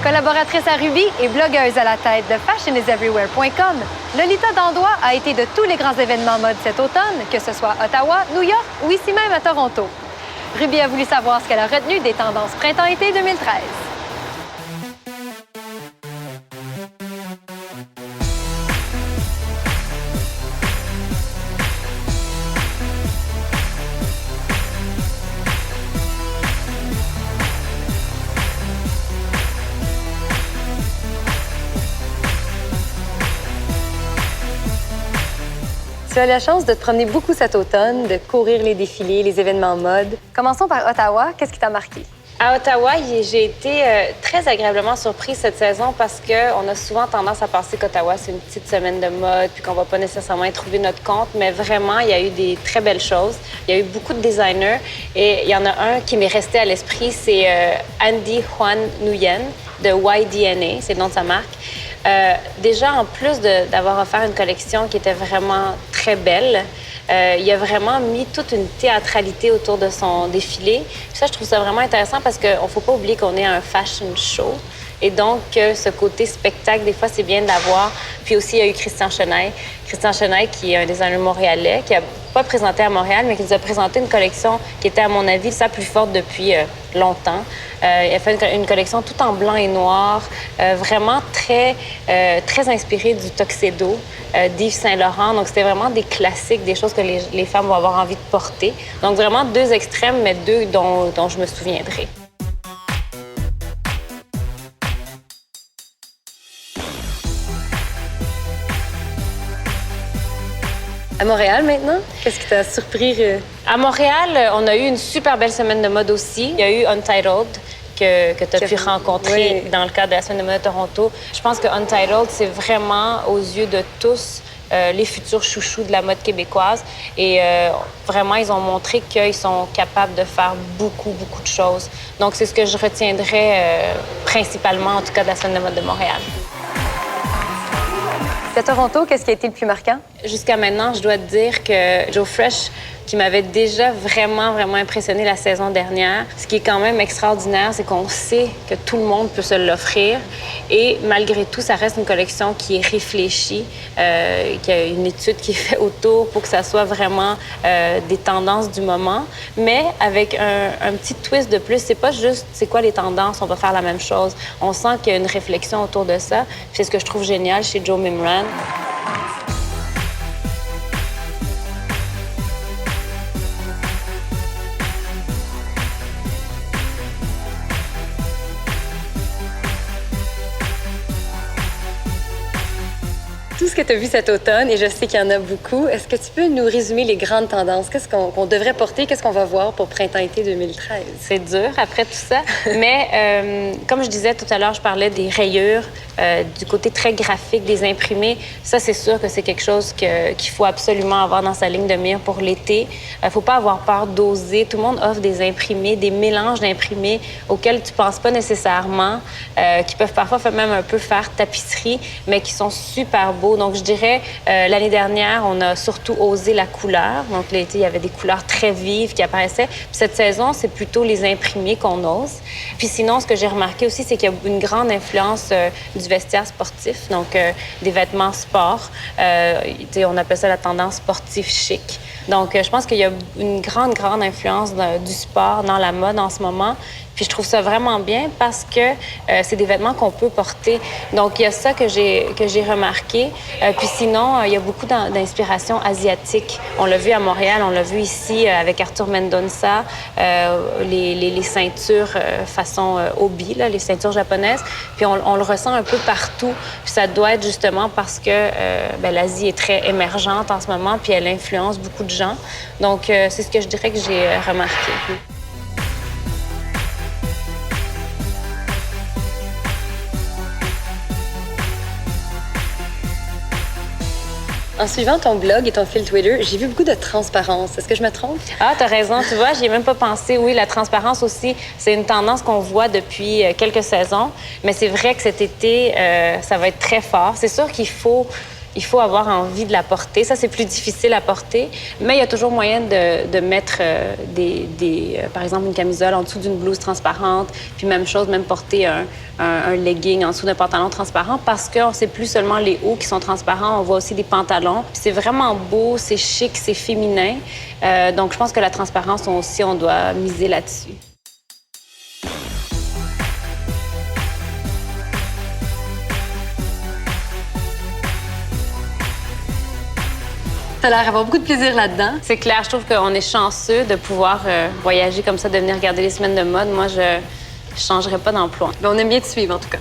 Collaboratrice à Ruby et blogueuse à la tête de fashioneseverywhere.com, Lolita Dandois a été de tous les grands événements mode cet automne, que ce soit Ottawa, New York ou ici même à Toronto. Ruby a voulu savoir ce qu'elle a retenu des tendances printemps-été 2013. Tu as la chance de te promener beaucoup cet automne, de courir les défilés, les événements mode. Commençons par Ottawa. Qu'est-ce qui t'a marqué? À Ottawa, j'ai été très agréablement surprise cette saison parce qu'on a souvent tendance à penser qu'Ottawa, c'est une petite semaine de mode puis qu'on va pas nécessairement y trouver notre compte. Mais vraiment, il y a eu des très belles choses. Il y a eu beaucoup de designers et il y en a un qui m'est resté à l'esprit, c'est Andy Juan Nguyen de YDNA, c'est le nom de sa marque. Déjà, en plus d'avoir offert une collection qui était vraiment très belle, il a vraiment mis toute une théâtralité autour de son défilé. Puis ça, je trouve ça vraiment intéressant parce qu'il ne faut pas oublier qu'on est à un fashion show. Et donc, ce côté spectacle, des fois, c'est bien d'avoir. Puis aussi, il y a eu Christian Chenaille. Christian Chenaille, qui est un designer montréalais, qui n'a pas présenté à Montréal, mais qui nous a présenté une collection qui était, à mon avis, sa plus forte depuis longtemps. Il a fait une collection tout en blanc et noir, vraiment très inspirée du Tuxedo d'Yves Saint-Laurent. Donc, c'était vraiment des classiques, des choses que les femmes vont avoir envie de porter. Donc, vraiment deux extrêmes, mais deux dont je me souviendrai. À Montréal, maintenant, qu'est-ce qui t'a surpris? À Montréal, on a eu une super belle semaine de mode aussi. Il y a eu Untitled que tu as pu rencontrer dans le cadre de la semaine de mode de Toronto. Je pense que Untitled, c'est vraiment, aux yeux de tous, les futurs chouchous de la mode québécoise. Et vraiment, ils ont montré qu'ils sont capables de faire beaucoup, beaucoup de choses. Donc, c'est ce que je retiendrai principalement, en tout cas, de la semaine de mode de Montréal. À Toronto, qu'est-ce qui a été le plus marquant? Jusqu'à maintenant, je dois te dire que Joe Fresh, qui m'avait déjà vraiment impressionné la saison dernière, ce qui est quand même extraordinaire, c'est qu'on sait que tout le monde peut se l'offrir. Et malgré tout, ça reste une collection qui est réfléchie, qu'il y a une étude qui est faite autour pour que ça soit vraiment des tendances du moment. Mais avec un petit twist de plus, c'est pas juste c'est quoi les tendances, on va faire la même chose. On sent qu'il y a une réflexion autour de ça. C'est ce que je trouve génial chez Joe Mimran. Tout ce que tu as vu cet automne, et je sais qu'il y en a beaucoup, est-ce que tu peux nous résumer les grandes tendances? Qu'est-ce qu'on devrait porter? Qu'est-ce qu'on va voir pour printemps-été 2013? C'est dur après tout ça. Mais comme je disais tout à l'heure, je parlais des rayures, du côté très graphique, des imprimés. Ça, c'est sûr que c'est quelque chose qu'il faut absolument avoir dans sa ligne de mire pour l'été. Il ne faut pas avoir peur d'oser. Tout le monde offre des imprimés, des mélanges d'imprimés auxquels tu ne penses pas nécessairement, qui peuvent parfois même un peu faire tapisserie, mais qui sont super beaux. Donc, je dirais, l'année dernière, on a surtout osé la couleur. Donc, l'été, il y avait des couleurs très vives qui apparaissaient. Puis cette saison, c'est plutôt les imprimés qu'on ose. Puis sinon, ce que j'ai remarqué aussi, c'est qu'il y a une grande influence du vestiaire sportif, donc des vêtements sport. On appelle ça la tendance sportif chic. Donc, je pense qu'il y a une grande influence du sport dans la mode en ce moment. Puis je trouve ça vraiment bien parce que c'est des vêtements qu'on peut porter. Donc, il y a ça que j'ai remarqué. Puis sinon, il y a beaucoup d'inspiration asiatique. On l'a vu à Montréal, on l'a vu ici avec Arthur Mendonça, les ceintures façon obi, là, les ceintures japonaises. Puis on le ressent un peu partout. Puis ça doit être justement parce que l'Asie est très émergente en ce moment, puis elle influence beaucoup de gens. Donc, c'est ce que je dirais que j'ai remarqué. En suivant ton blog et ton fil Twitter, j'ai vu beaucoup de transparence. Est-ce que je me trompe? Ah, t'as raison. Tu vois, j'y ai même pas pensé. Oui, la transparence aussi, c'est une tendance qu'on voit depuis quelques saisons. Mais c'est vrai que cet été, ça va être très fort. C'est sûr qu'il faut il faut avoir envie de la porter. Ça, c'est plus difficile à porter, mais il y a toujours moyen de mettre par exemple, une camisole en dessous d'une blouse transparente, puis même chose, même porter un legging en dessous d'un pantalon transparent, parce que c'est plus seulement les hauts qui sont transparents, on voit aussi des pantalons. Puis c'est vraiment beau, c'est chic, c'est féminin. Donc, je pense que la transparence aussi, on doit miser là-dessus. Tu as l'air d'avoir beaucoup de plaisir là-dedans. C'est clair, je trouve qu'on est chanceux de pouvoir voyager comme ça, de venir regarder les semaines de mode. Moi, je ne changerais pas d'emploi. Mais on aime bien te suivre, en tout cas.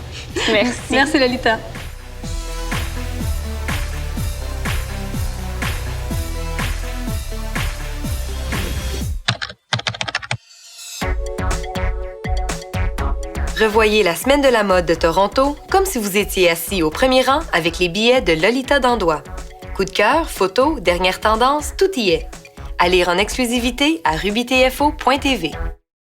Merci. Merci, Lolita. Revoyez la Semaine de la mode de Toronto comme si vous étiez assis au premier rang avec les billets de Lolita Dandois. Coup de cœur, photos, dernières tendances, tout y est. À lire en exclusivité à rubitfo.tv.